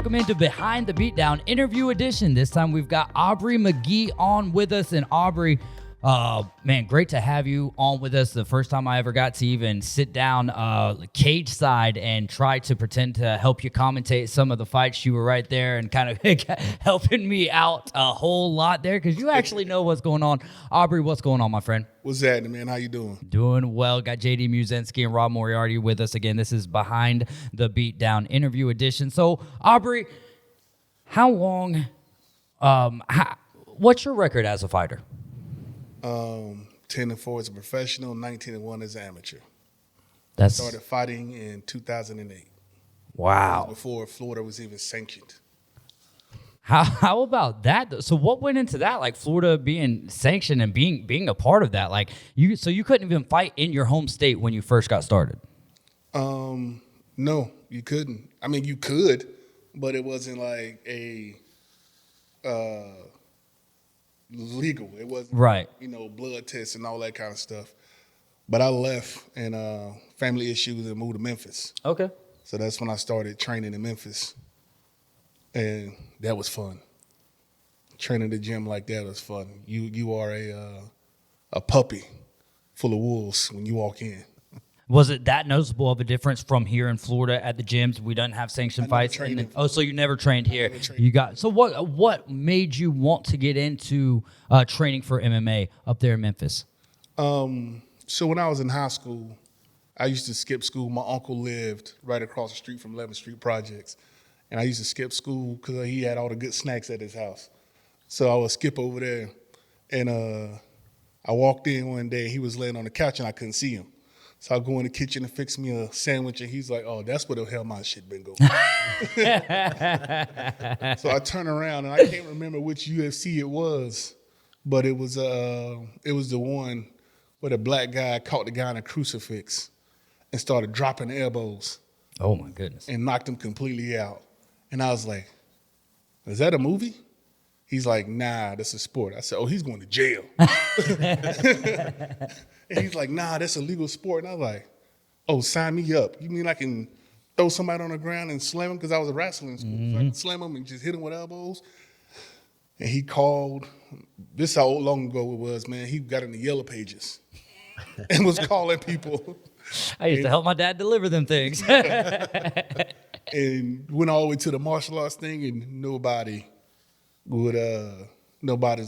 welcome into Behind the Beatdown interview edition. This time we've got Aubray McGee on with us. And Aubray, man, great to have you on with us. The first time I ever got to even sit down cage side and try to pretend to help you commentate some of the fights. You were right there and kind of helping me out a whole lot there because you actually know what's going on. Aubray, what's going on, my friend? What's happening, man? How you doing? Doing well. Got JD Muszynski and Rob Moriarty with us again. This is Behind the Beatdown interview edition. So, Aubray, how long, what's your record as a fighter? 10-4 as a professional, 19-1 as an amateur. That's Started fighting in 2008. Wow. Before Florida was even sanctioned. How about that? So what went into that? Like Florida being sanctioned and being a part of that? Like you couldn't even fight in your home state when you first got started? No, you couldn't. I mean, you could, but it wasn't like a legal. It wasn't right. Blood tests and all that kind of stuff. But I left and family issues and moved to Memphis. Okay. So that's when I started training in Memphis. And that was fun. Training the gym like that was fun. You are a puppy full of wolves when you walk in. Was it that noticeable of a difference from here in Florida at the gyms? We don't have sanctioned fights. So you never trained here. You got so what made you want to get into training for MMA up there in Memphis? So when I was in high school, I used to skip school. My uncle lived right across the street from 11th Street Projects. And I used to skip school because he had all the good snacks at his house. So I would skip over there. And I walked in one day. He was laying on the couch, and I couldn't see him. So I go in the kitchen and fix me a sandwich, and he's like, oh, that's where the hell my shit been going. So I turn around, and I can't remember which UFC it was, but it was the one where the black guy caught the guy in a crucifix and started dropping elbows. Oh, my goodness. And knocked him completely out. And I was like, is that a movie? He's like, nah, that's a sport. I said, oh, he's going to jail. And he's like, nah, that's a legal sport. And I was like, oh, sign me up. You mean I can throw somebody on the ground and slam him? Because I was a wrestling school. Mm-hmm. So I can slam him and just hit him with elbows. And he called, this is how long ago it was, man. He got in the yellow pages and was calling people. I used to help my dad deliver them things. And went all the way to the martial arts thing, and nobody's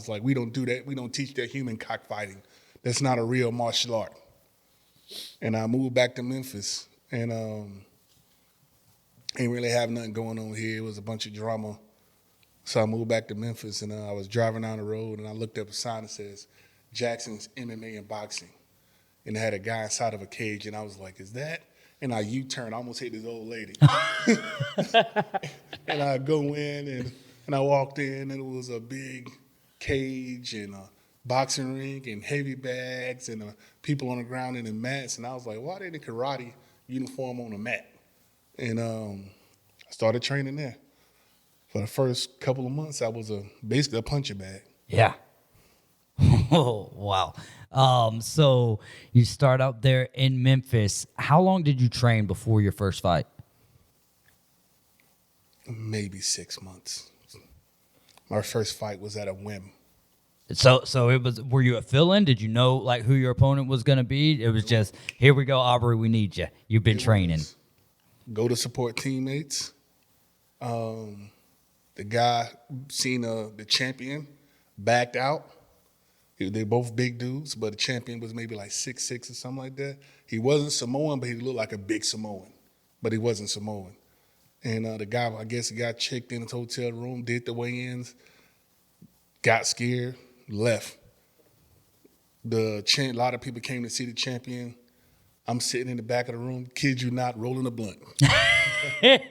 like, we don't do that. We don't teach that human cockfighting. That's not a real martial art. And I moved back to Memphis, and ain't really have nothing going on here. It was a bunch of drama. So I moved back to Memphis, and I was driving down the road, and I looked up a sign that says, Jackson's MMA and Boxing. And it had a guy inside of a cage, and I was like, is that? And I U-turn, I almost hit this old lady. And I go in, and I walked in, and it was a big cage and a boxing ring and heavy bags and people on the ground in the mats. And I was like, why are they in the karate uniform on the mat? And I started training there. For the first couple of months, I was basically a punching bag. Yeah. Oh, wow. So you start out there in Memphis. How long did you train before your first fight? Maybe 6 months. My first fight was at a whim. So it was. Were you a fill-in? Did you know like who your opponent was going to be? It was just, here we go, Aubray, we need you. You've been training. Go to support teammates. The guy seen the champion backed out. They're both big dudes, but the champion was maybe like 6'6" or something like that. He wasn't Samoan, but he looked like a big Samoan, but he wasn't Samoan. And the guy, I guess he got checked in his hotel room, did the weigh-ins, got scared, left. A lot of people came to see the champion. I'm sitting in the back of the room, kid you not, rolling a blunt. Because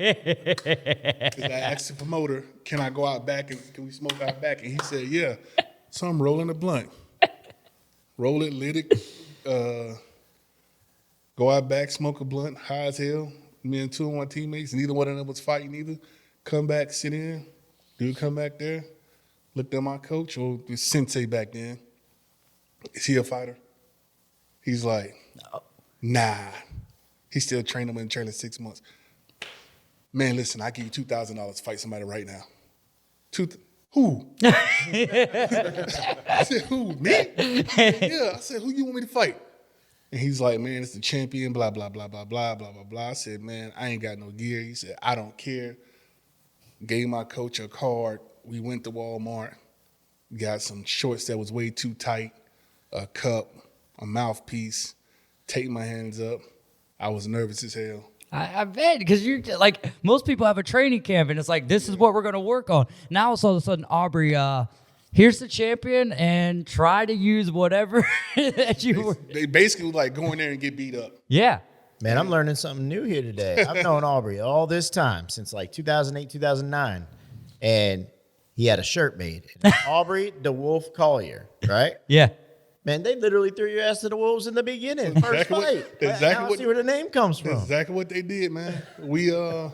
I asked the promoter, can I go out back and can we smoke out back? And he said, yeah. So I'm rolling a blunt. Roll it, lit it, go out back, smoke a blunt, high as hell. Me and two of my teammates, neither one of them was fighting either. Come back, sit in. Dude come back there, looked at my coach, or the sensei back then. Is he a fighter? He's like, nah. He's still training him in training 6 months. Man, listen, I give you $2,000 to fight somebody right now. Who? I said, who? Me? Yeah. I said, who you want me to fight? And he's like, man, it's the champion, blah, blah, blah, blah, blah, blah, blah, blah. I said, man, I ain't got no gear. He said, I don't care. Gave my coach a card. We went to Walmart, got some shorts that was way too tight, a cup, a mouthpiece, take my hands up. I was nervous as hell. I bet, because you're like, most people have a training camp and it's like, this is what we're going to work on. Now it's all of a sudden, Aubrey, here's the champion and try to use whatever that you were. They basically like go in there and get beat up. Yeah. Man, I'm learning something new here today. I've known Aubrey all this time, since like 2008, 2009. And he had a shirt made. Aubrey the Wolf Collier, right? Yeah. Man, they literally threw your ass to the wolves in the beginning. First fight. Now I see where the name comes from. Exactly what they did, man. We do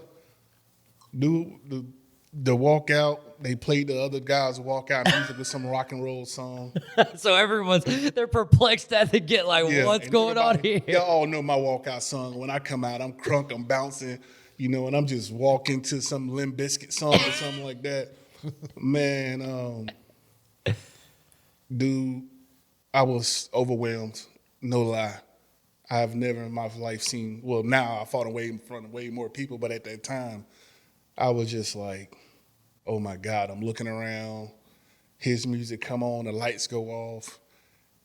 the walkout. They played the other guys' walkout music with some rock and roll song. So they're perplexed as they get like, what's going on here? Y'all all know my walkout song. When I come out, I'm crunk, I'm bouncing, and I'm just walking to some Limp Bizkit song or something like that. Man, dude, I was overwhelmed, no lie. I've never in my life seen, well, now I fought in front of way more people, but at that time, I was just like, oh my God, I'm looking around, his music come on, the lights go off,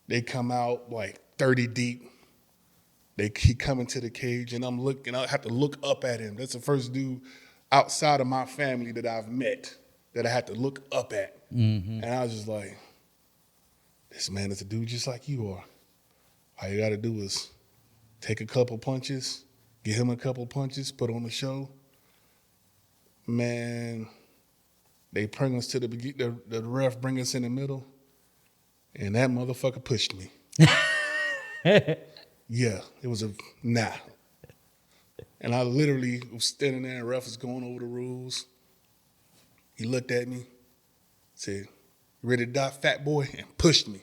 they come out like 30 deep, they keep coming to the cage, and I'm looking, I have to look up at him. That's the first dude outside of my family that I've met that I had to look up at. Mm-hmm. And I was just like, this man is a dude just like you are. All you got to do is take a couple punches, get him a couple punches, put on the show. Man, they bring us to the ref bring us in the middle, and that motherfucker pushed me. Yeah, it was nah. And I literally was standing there, and the ref was going over the rules. He looked at me, said, "You ready to die, fat boy?" and pushed me.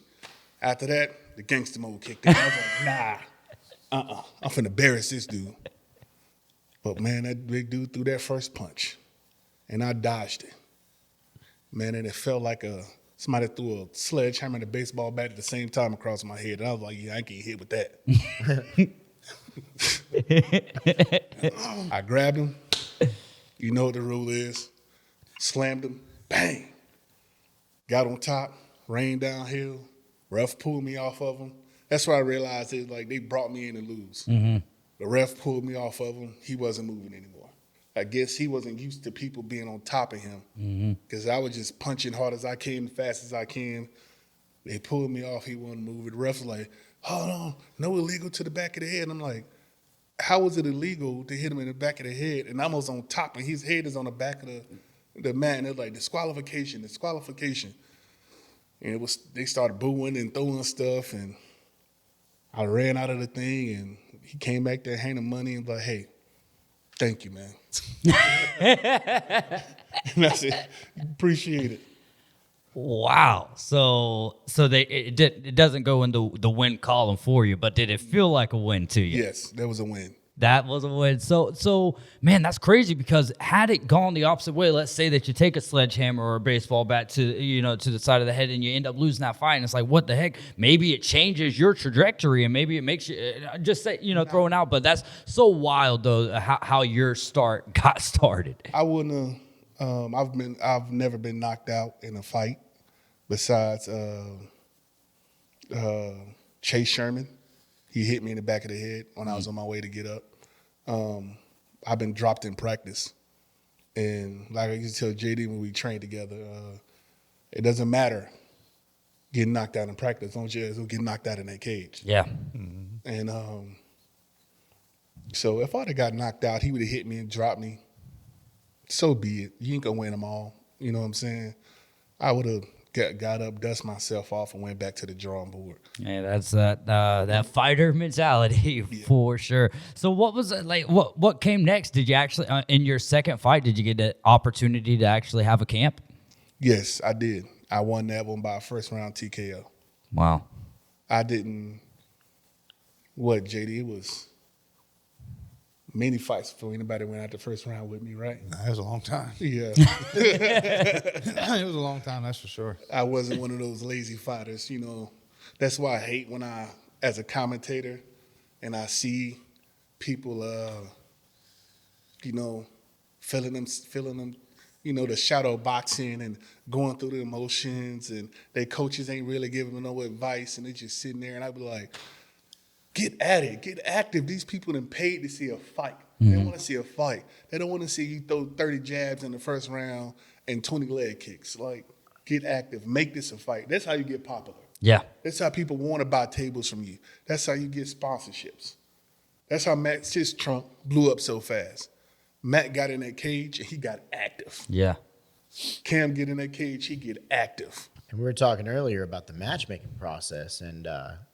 After that, the gangster mode kicked in. I was like, nah, I'm finna embarrass this dude. But man, that big dude threw that first punch, and I dodged it. Man, and it felt like somebody threw a sledgehammer and a baseball bat at the same time across my head. And I was like, yeah, I can't hit with that. I grabbed him. You know what the rule is. Slammed him. Bang. Got on top. Rained downhill. Ref pulled me off of him. That's why I realized it. Like, they brought me in to lose. Mm-hmm. The ref pulled me off of him. He wasn't moving anymore. I guess he wasn't used to people being on top of him because I was just punching hard as I can, fast as I can. They pulled me off. He wouldn't move. The ref was like, hold on, no illegal to the back of the head. And I'm like, how is it illegal to hit him in the back of the head? And I was on top, and his head is on the back of the mat. And they're like, disqualification. And they started booing and throwing stuff. And I ran out of the thing, and he came back there, handed money, and like, hey, thank you, man. And I said, appreciate it. Wow. So it doesn't go into the win column for you, but did it feel like a win to you? Yes, that was a win. That was a win. So man, that's crazy because had it gone the opposite way, let's say that you take a sledgehammer or a baseball bat to the side of the head and you end up losing that fight, and it's like, what the heck? Maybe it changes your trajectory and maybe it makes you just say, throwing out. But that's so wild though, how your start got started. I wouldn't have. I've never been knocked out in a fight besides Chase Sherman. He hit me in the back of the head when I was on my way to get up. I've been dropped in practice. And like I used to tell JD when we trained together, it doesn't matter getting knocked out in practice. Don't you get knocked out in that cage. Yeah. Mm-hmm. And so if I'd have got knocked out, he would have hit me and dropped me. So be it. You ain't going to win them all. You know what I'm saying? I would have got up, dust myself off, and went back to the drawing board. Yeah, that's that fighter mentality for sure. So what was it like? What came next? Did you actually in your second fight? Did you get the opportunity to actually have a camp? Yes, I did. I won that one by a first round TKO. Wow. I didn't. What, JD? It was many fights before anybody went out the first round with me, right? Nah, it was a long time. Yeah. It was a long time, that's for sure. I wasn't one of those lazy fighters, you know. That's why I hate when as a commentator, and I see people, you know, feeling them, you know, the shadow boxing and going through the emotions, and their coaches ain't really giving them no advice, and they just sitting there, and I be like, get at it, get active. These people done paid to see a fight. They want to see a fight. They don't want to see you throw 30 jabs in the first round and 20 leg kicks. Like, get active, make this a fight. That's how you get popular. Yeah. That's how people want to buy tables from you. That's how you get sponsorships. That's how Matt's trunk blew up so fast. Matt got in that cage and he got active. Yeah. Cam get in that cage, he get active. And we were talking earlier about the matchmaking process and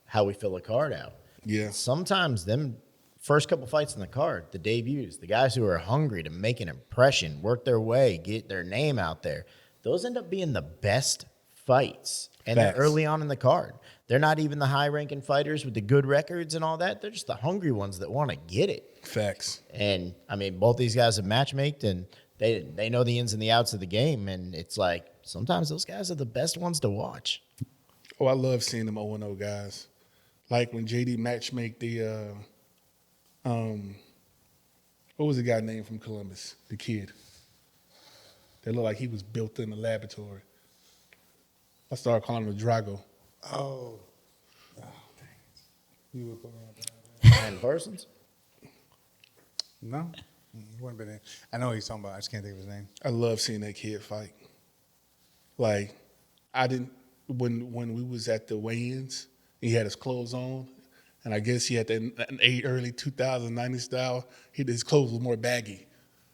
how we fill a card out. Yeah. Sometimes them first couple fights in the card, the debuts, the guys who are hungry to make an impression, work their way, get their name out there, those end up being the best fights. And they're Facts. early on in the card. They're not even the high-ranking fighters with the good records and all that. They're just the hungry ones that want to get it. Facts. And, I mean, both these guys have matchmaked, and they know the ins and the outs of the game. And it's like sometimes those guys are the best ones to watch. Oh, I love seeing them 0-0 guys. Like when JD matchmake the, what was the guy named from Columbus? The kid. They looked like he was built in the laboratory. I started calling him Drago. Oh, dang. You were putting on And Parsons? No, he wouldn't been in. I know what he's talking about. I just can't think of his name. I love seeing that kid fight. Like, I didn't when we was at the weigh-ins, he had his clothes on, and I guess he had that early 2090 style. His clothes was more baggy.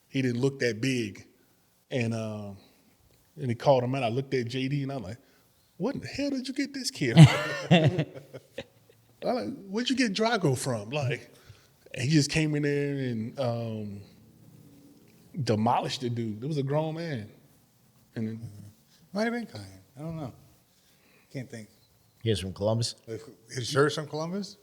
He didn't look that big, and he called him out. I looked at JD and I'm like, "What in the hell did you get this kid from?" I'm like, "Where'd you get Drago from?" Like, and he just came in there and demolished the dude. It was a grown man, and then, Might have been Kyan. I don't know. Can't think. He was from Columbus. His shirt's from Columbus?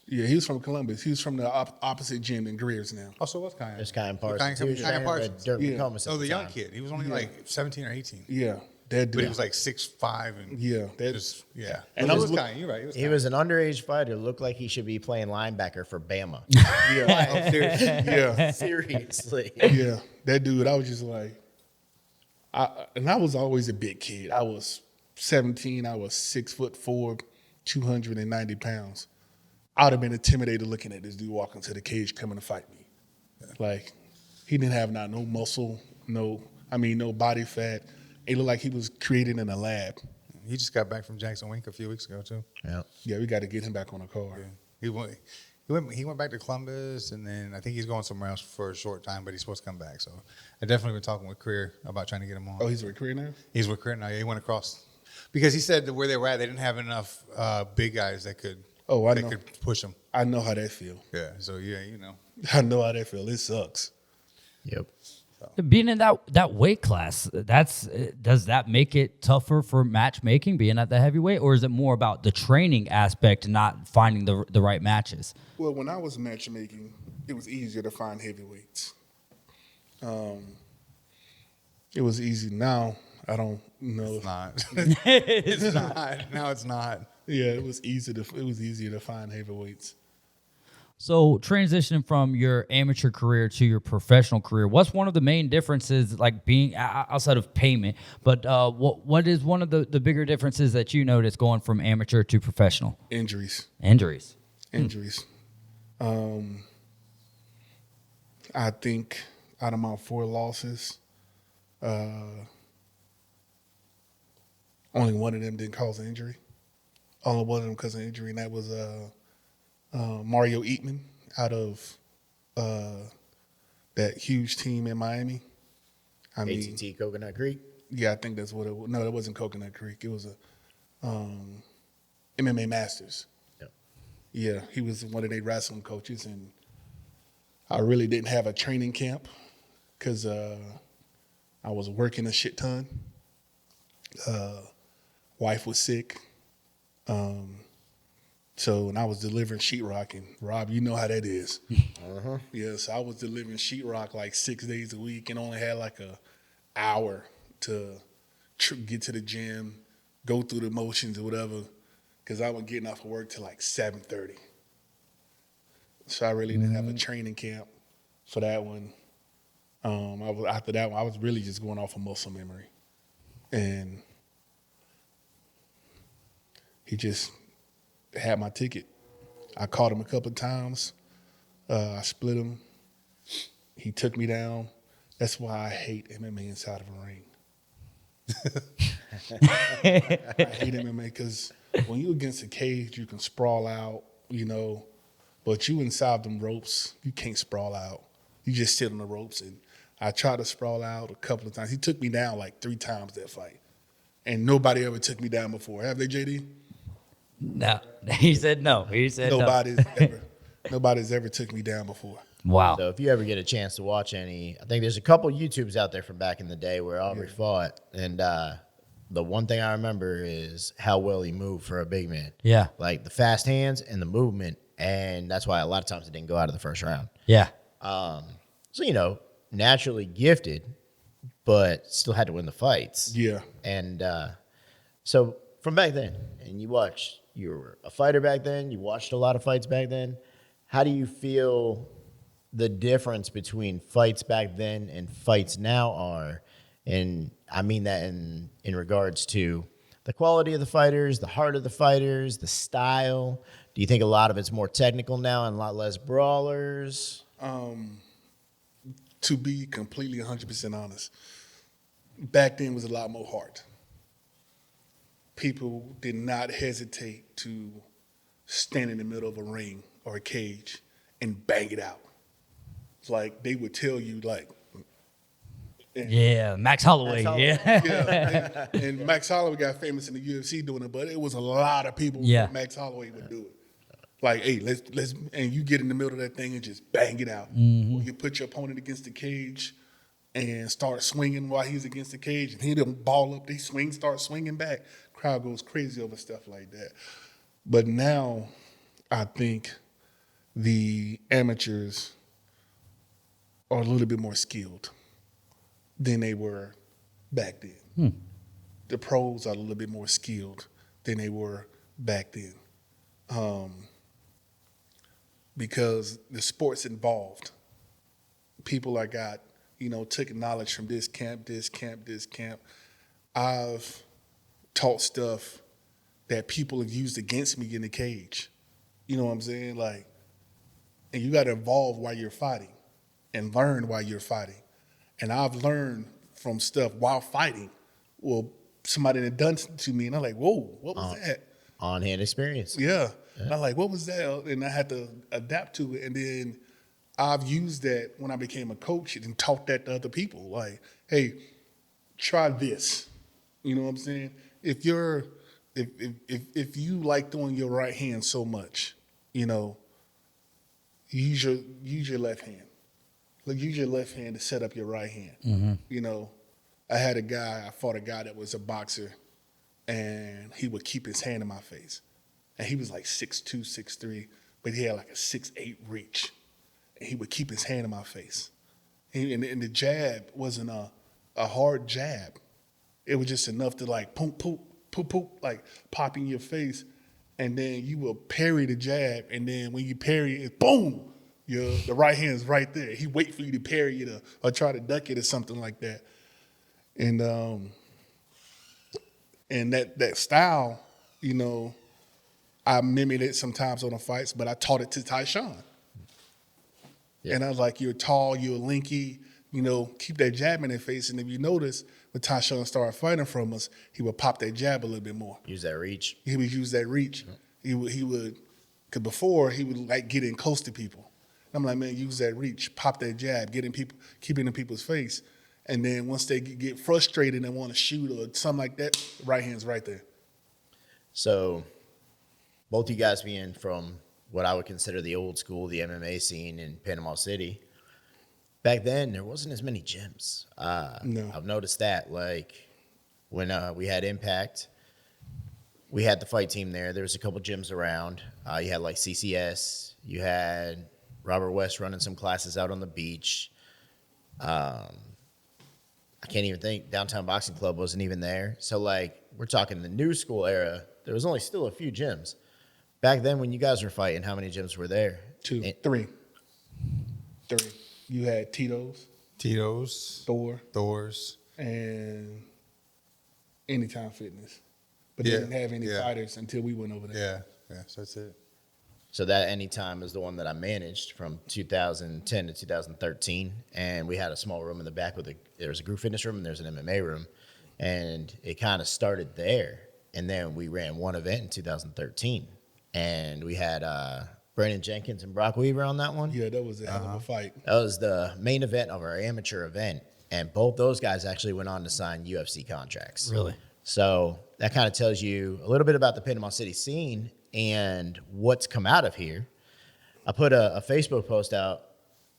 yeah, he was from Columbus. He was from the opposite gym in Greer's now. Oh, so what's Kyan? There's Kyan Kyan Parsons. He was Kyan trainer Parsons. with Dirk Yeah. McComas at Oh, the young time. kid. He was only like 17 or 18. Yeah, that dude. But he was like 6'5" and Yeah, that- just, yeah. And And I that was was look- Kyan. You're right. He was an underage fighter. Looked like he should be playing linebacker for Bama. yeah, yeah, Seriously. yeah. That dude. I was just like, I was always a big kid. I was 17. I was 6'4", 290 pounds. I'd have been intimidated looking at this dude walking to the cage coming to fight me. Like, he didn't have no muscle, no body fat. It looked like he was created in a lab. He just got back from Jackson Wink a few weeks ago, too. Yeah. Yeah, we got to get him back on the card. He went back to Columbus, and then I think he's going somewhere else for a short time, but he's supposed to come back. So I definitely been talking with Career about trying to get him on. Oh, he's a recruiter now? He's with Career now. Yeah, he went across because he said that where they were at, they didn't have enough big guys that could could push him. I know how that feel. Yeah. So yeah, you know. I know how that feel. It sucks. Yep. Being in that weight class, does that make it tougher for matchmaking, being at the heavyweight, or is it more about the training aspect and not finding the right matches? Well, when I was matchmaking, it was easier to find heavyweights. It was easy. Now, I don't know. It's not. It's not. Now it's not. Yeah, it was easier to find heavyweights. So transitioning from your amateur career to your professional career, what's one of the main differences, like being outside of payment, but what is one of the bigger differences that you notice going from amateur to professional? Injuries. Injuries. I think out of my 4 losses, only one of them didn't cause an injury. Only one of them caused an injury, and that was Mario Eatman out of that huge team in Miami. I mean, ATT Coconut Creek. yeah, I think that's what it was. No, it wasn't Coconut Creek. It was a MMA Masters. Yep. Yeah, he was one of their wrestling coaches, and I really didn't have a training camp because I was working a shit ton. Wife was sick. So, and I was delivering sheetrock, and Rob, you know how that is. Yeah, so I was delivering sheetrock like 6 days a week and only had like a hour to get to the gym, go through the motions or whatever, because I was getting off of work till like 7:30. So I really didn't have a training camp for that one. After that one, I was really just going off of muscle memory, and he just had my ticket. I caught him a couple of times. I split him. He took me down. That's why I hate MMA inside of a ring. I hate MMA because when you're against a cage, you can sprawl out, but you inside them ropes, you can't sprawl out. You just sit on the ropes, and I tried to sprawl out a couple of times. He took me down like 3 times that fight, and nobody ever took me down before. Have they, JD? No, he said no. He said Nobody's ever took me down before. Wow. So if you ever get a chance to watch any, I think there's a couple YouTubes out there from back in the day where Aubrey fought, and the one thing I remember is how well he moved for a big man. Yeah. Like the fast hands and the movement, and that's why a lot of times it didn't go out of the first round. Yeah. So, naturally gifted, but still had to win the fights. Yeah. And so from back then, and you were a fighter back then, you watched a lot of fights back then. How do you feel the difference between fights back then and fights now are? And I mean that in regards to the quality of the fighters, the heart of the fighters, the style. Do you think a lot of it's more technical now and a lot less brawlers? To be completely 100% honest, back then was a lot more heart. People did not hesitate to stand in the middle of a ring or a cage and bang it out. Like they would tell you, like, Yeah, Max Holloway. Yeah. and Max Holloway got famous in the UFC doing it, but it was a lot of people. Yeah. Max Holloway would do it. Like, hey, let's, and you get in the middle of that thing and just bang it out. Or you put your opponent against the cage and start swinging while he's against the cage, and he don't ball up. They start swinging back. Crowd goes crazy over stuff like that. But now, I think the amateurs are a little bit more skilled than they were back then. The pros are a little bit more skilled than they were back then. Because the sport's involved. People are got, took knowledge from this camp. I've taught stuff that people have used against me in the cage. You know what I'm saying? Like, and you got to evolve while you're fighting and learn while you're fighting. And I've learned from stuff while fighting. Well, somebody had done to me, and I'm like, whoa, what was that? On-hand experience. Yeah. And I'm like, what was that? And I had to adapt to it. And then I've used that when I became a coach and taught that to other people. Like, hey, try this. You know what I'm saying? If you like throwing your right hand so much, use your left hand. Like, use your left hand to set up your right hand. I fought a guy that was a boxer, and he would keep his hand in my face. And he was like 6'2", 6'3", but he had like a 6'8" reach. And he would keep his hand in my face. And the jab wasn't a hard jab. It was just enough to like poop, poop, poop, poop, like pop in your face. And then you will parry the jab. And then when you parry it, boom, the right hand's right there. He wait for you to parry it or try to duck it or something like that. And that style, I mimicked it sometimes on the fights, but I taught it to Tyshawn. Yeah. And I was like, you're tall, you're lanky, keep that jab in their face. And if you notice, when Tyshawn started fighting from us, he would pop that jab a little bit more. Use that reach. He would use that reach. Mm-hmm. He would, because before he would like get in close to people. And I'm like, man, use that reach, pop that jab, keep it in people's face. And then once they get frustrated and want to shoot or something like that, right hand's right there. So both you guys being from what I would consider the old school, the MMA scene in Panama City, back then there wasn't as many gyms. No. I've noticed that. Like when we had Impact, we had the fight team there. There was a couple gyms around. You had like CCS. You had Robert West running some classes out on the beach. I can't even think. Downtown Boxing Club wasn't even there. So, like, we're talking the new school era. There was only still a few gyms. Back then, when you guys were fighting, how many gyms were there? Three. You had Tito's, Thor's, and Anytime Fitness. But they didn't have any fighters until we went over there. Yeah. So that's it. So that Anytime is the one that I managed from 2010 to 2013. And we had a small room in the back there was a group fitness room and there's an MMA room. And it kind of started there. And then we ran one event in 2013. And we had Brandon Jenkins and Brock Weaver on that one. Yeah, that was a hell of a fight. That was the main event of our amateur event. And both those guys actually went on to sign UFC contracts. Really? So that kind of tells you a little bit about the Panama City scene and what's come out of here. I put a Facebook post out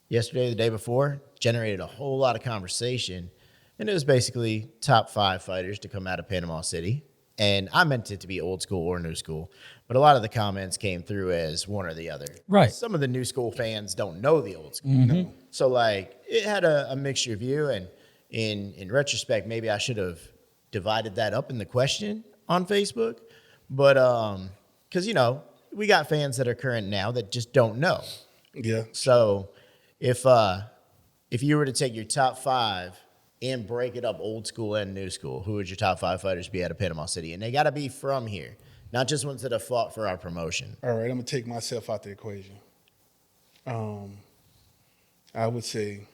yesterday, the day before, generated a whole lot of conversation. And it was basically top 5 fighters to come out of Panama City. And I meant it to be old school or new school. But a lot of the comments came through as one or the other. Right. Some of the new school fans don't know the old school. Mm-hmm. So, like, it had a mixture view. And in retrospect, maybe I should have divided that up in the question on Facebook. But, because, we got fans that are current now that just don't know. Yeah. So if you were to take your top 5 and break it up old school and new school, who would your top 5 fighters be out of Panama City? And they got to be from here, not just ones that have fought for our promotion. All right, I'm going to take myself out the equation. I would say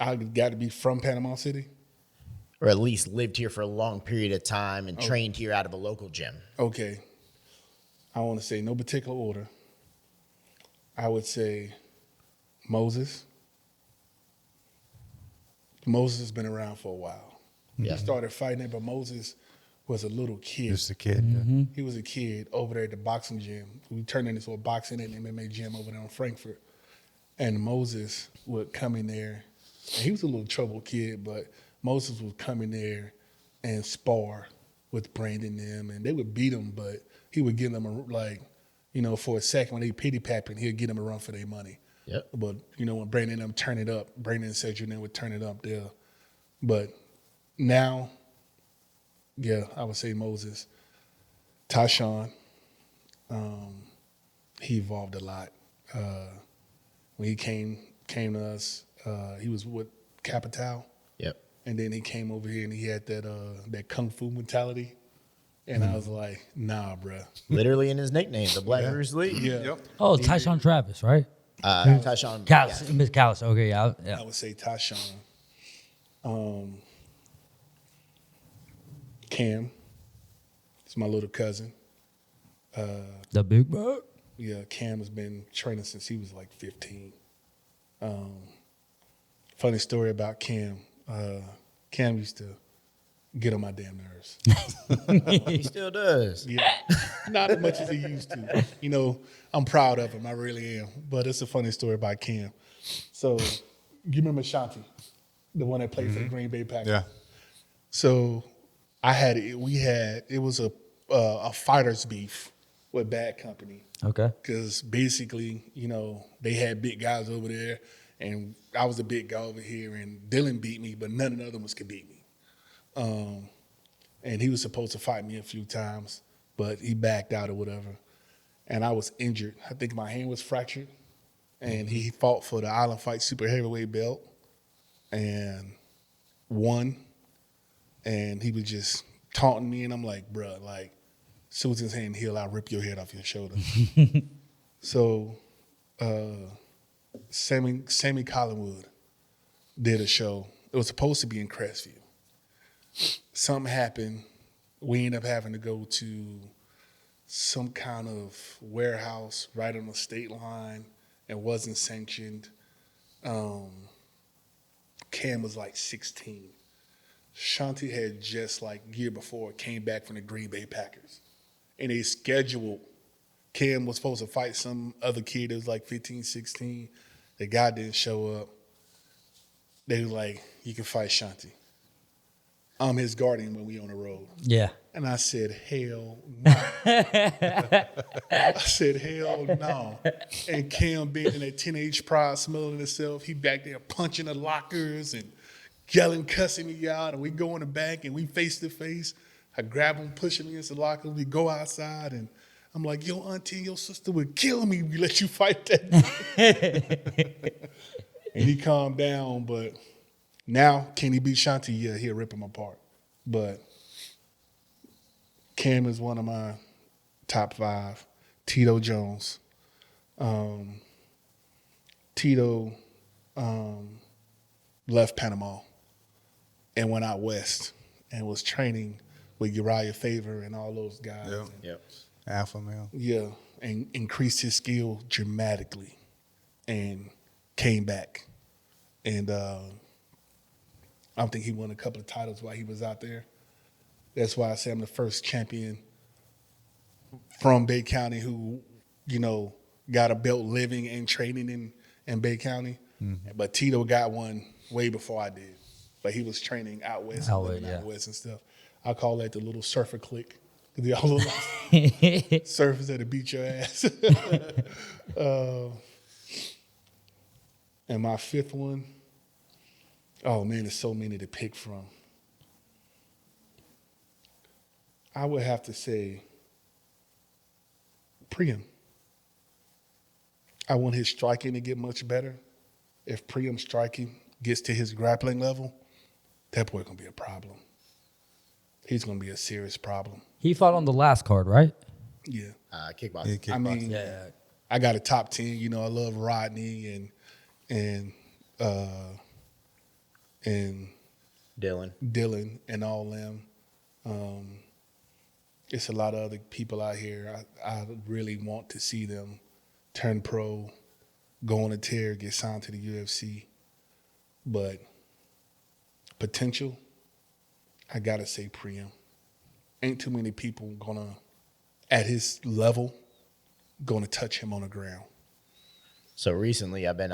I got to be from Panama City. Or at least lived here for a long period of time and trained here out of a local gym. Okay. I want to say no particular order. I would say Moses. Moses has been around for a while. Yeah. He started fighting, but Moses was a little kid. Just a kid. Mm-hmm. He was a kid over there at the boxing gym. We turned into a boxing and MMA gym over there in Frankfurt. And Moses would come in there. And he was a little troubled kid, but Moses would come in there and spar with Brandon and them. And they would beat him, but he would give them, for a second when they pity-papping, he'd get them a run for their money. Yep. But, when Brandon and them turn it up, Brandon and Cedric and them would turn it up there. But now, yeah, I would say Moses. Tyshawn, he evolved a lot. When he came to us, he was with Capital. Yep. And then he came over here and he had that kung fu mentality. And I was like, nah, bruh. Literally in his nickname, the Black Bruce Lee. Yeah. Yep. Oh, Tyshawn Travis, right? Tyshawn. Callis, Miss Callis. Okay, yeah. I would say Tyshawn. Cam. It's my little cousin. The big bird. Yeah, Cam has been training since he was like 15. Funny story about Cam. Cam used to get on my damn nerves. He still does. Yeah, not as much as he used to. I'm proud of him. I really am. But it's a funny story about Cam. So, you remember Shanti, the one that played for the Green Bay Packers? Yeah. So, it was a fighter's beef with Bad Company. Okay. Because basically, they had big guys over there, and I was a big guy over here, and Dylan beat me, but none of the other ones could beat me. And he was supposed to fight me a few times, but he backed out or whatever. And I was injured. I think my hand was fractured, and he fought for the Island Fight Super Heavyweight belt and won. And he was just taunting me, and I'm like, bruh, as soon as his hand heal, I'll rip your head off your shoulder. So Sammy Collingwood did a show. It was supposed to be in Crestview. Something happened. We ended up having to go to some kind of warehouse right on the state line. It wasn't sanctioned. Cam was like 16. Shanti had just year before came back from the Green Bay Packers. And they scheduled, Cam was supposed to fight some other kid that was like 15, 16. The guy didn't show up. They were like, you can fight Shanti. I'm his guardian when we on the road. Yeah. And I said, hell no. I said, hell no. And Cam being in that teenage pride, smelling himself, he back there punching the lockers and yelling, cussing me out. And we go in the back and we face to face. I grab him, push him against the locker. We go outside and I'm like, your auntie and your sister would kill me if we let you fight that. And he calmed down, but now can he beat Shanti? Yeah, he'll rip him apart. But Cam is one of my top 5. Tito Jones. Tito left Panama and went out west and was training with Uriah Favor and all those guys. Yep. Alpha male. Yeah, and increased his skill dramatically and came back. And I think he won a couple of titles while he was out there. That's why I say I'm the first champion from Bay County who, got a belt living and training in Bay County. Mm-hmm. But Tito got one way before I did. But he was training out west, out west and stuff. I call that the little surfer clique. They all look like surfers that'll beat your ass. And my 5th one, oh man, there's so many to pick from. I would have to say Priam. I want his striking to get much better. If Priam's striking gets to his grappling level, that boy gonna be a problem. He's gonna be a serious problem. He fought on the last card, right? Yeah. Kickboxing. I mean, I got a top 10. I love Rodney and Dylan and all them. It's a lot of other people out here. I really want to see them turn pro, go on a tear, get signed to the UFC. But potential, I got to say Priam. Ain't too many people at his level, gonna touch him on the ground. So recently I've been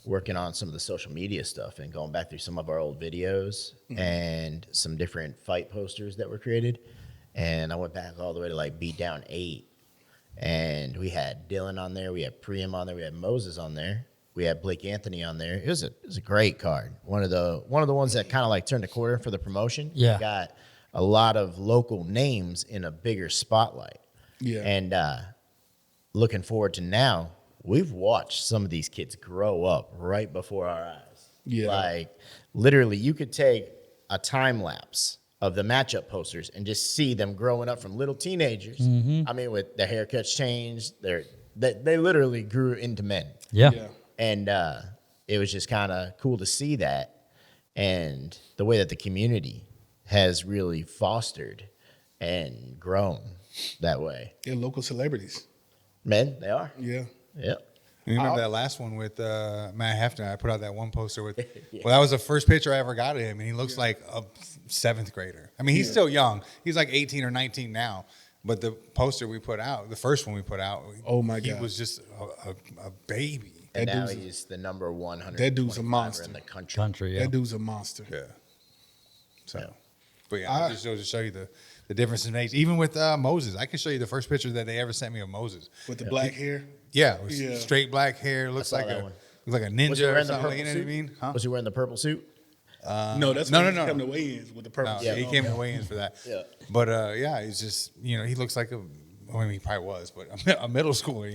working on some of the social media stuff and going back through some of our old videos and some different fight posters that were created. And I went back all the way to Beatdown 8. And we had Dylan on there, we had Priam on there, we had Moses on there, we had Blake Anthony on there. It was a great card. One of the ones that kind of turned the corner for the promotion. Yeah. We got a lot of local names in a bigger spotlight. Yeah. And looking forward to now, we've watched some of these kids grow up right before our eyes. Yeah. Literally, you could take a time lapse of the matchup posters and just see them growing up from little teenagers. Mm-hmm. I mean, with their haircuts changed, they literally grew into men. Yeah. And it was just kind of cool to see that, and the way that the community has really fostered and grown that way. They're local celebrities. Men, they are. Yeah. Yep. You remember that last one with Matt Hefner? I put out that one poster with. Well, that was the first picture I ever got of him, and he looks like a 7th grader. I mean, he's still young. He's like 18 or 19 now. But the poster we put out, the first one we put out, oh my he God, was just a baby. And now he's the number 100. That dude's a monster in the country. Yeah. That dude's a monster. Yeah. So, but yeah, I just to show you the difference in age. Even with Moses, I can show you the first picture that they ever sent me of Moses With the black hair. Yeah, it was straight black hair. Looks like a ninja or something. You know what I mean? Huh? Was he wearing the purple suit? No, that's when he came to weigh-ins with the purple. No, he came to weigh-ins for that. Yeah. But he's just he looks like he probably was, but a middle schooler,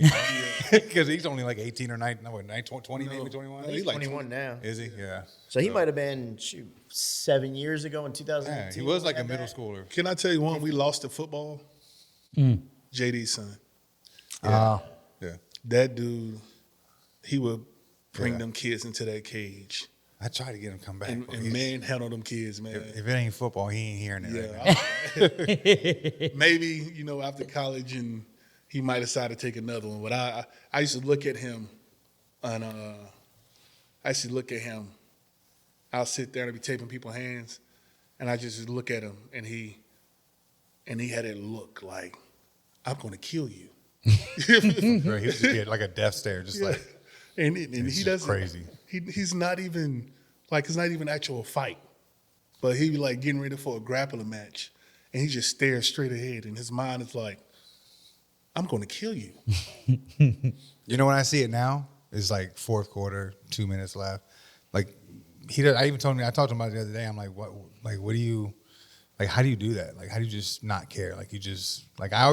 because he's only like 18 or 19, 20, maybe 21. No, he's like 21 now. Is he? Yeah. So he might have been 7 years ago in 2018. Yeah, he was like a middle schooler. Can I tell you one we lost to football? JD's son. Yeah. That dude, he would bring them kids into that cage. I try to get him to come back. And manhandle them kids, man. If it ain't football, he ain't hearing it right now. Maybe, after college and he might decide to take another one. But I used to look at him and I'll sit there and be taping people's hands and I just look at him and he had that look like, I'm gonna kill you. Bro, he just like a death stare, just like and he doesn't crazy. He's not even it's not even actual fight. But he be getting ready for a grappling match. and he just stares straight ahead, and his mind is like, I'm going to kill you. You know when I see it now, it's like fourth quarter, 2 minutes left. Like I even told me, I talked to him about it the other day. I'm like, what do you, like, how do you do that? Like, how do you just not care? Like, you just, like, I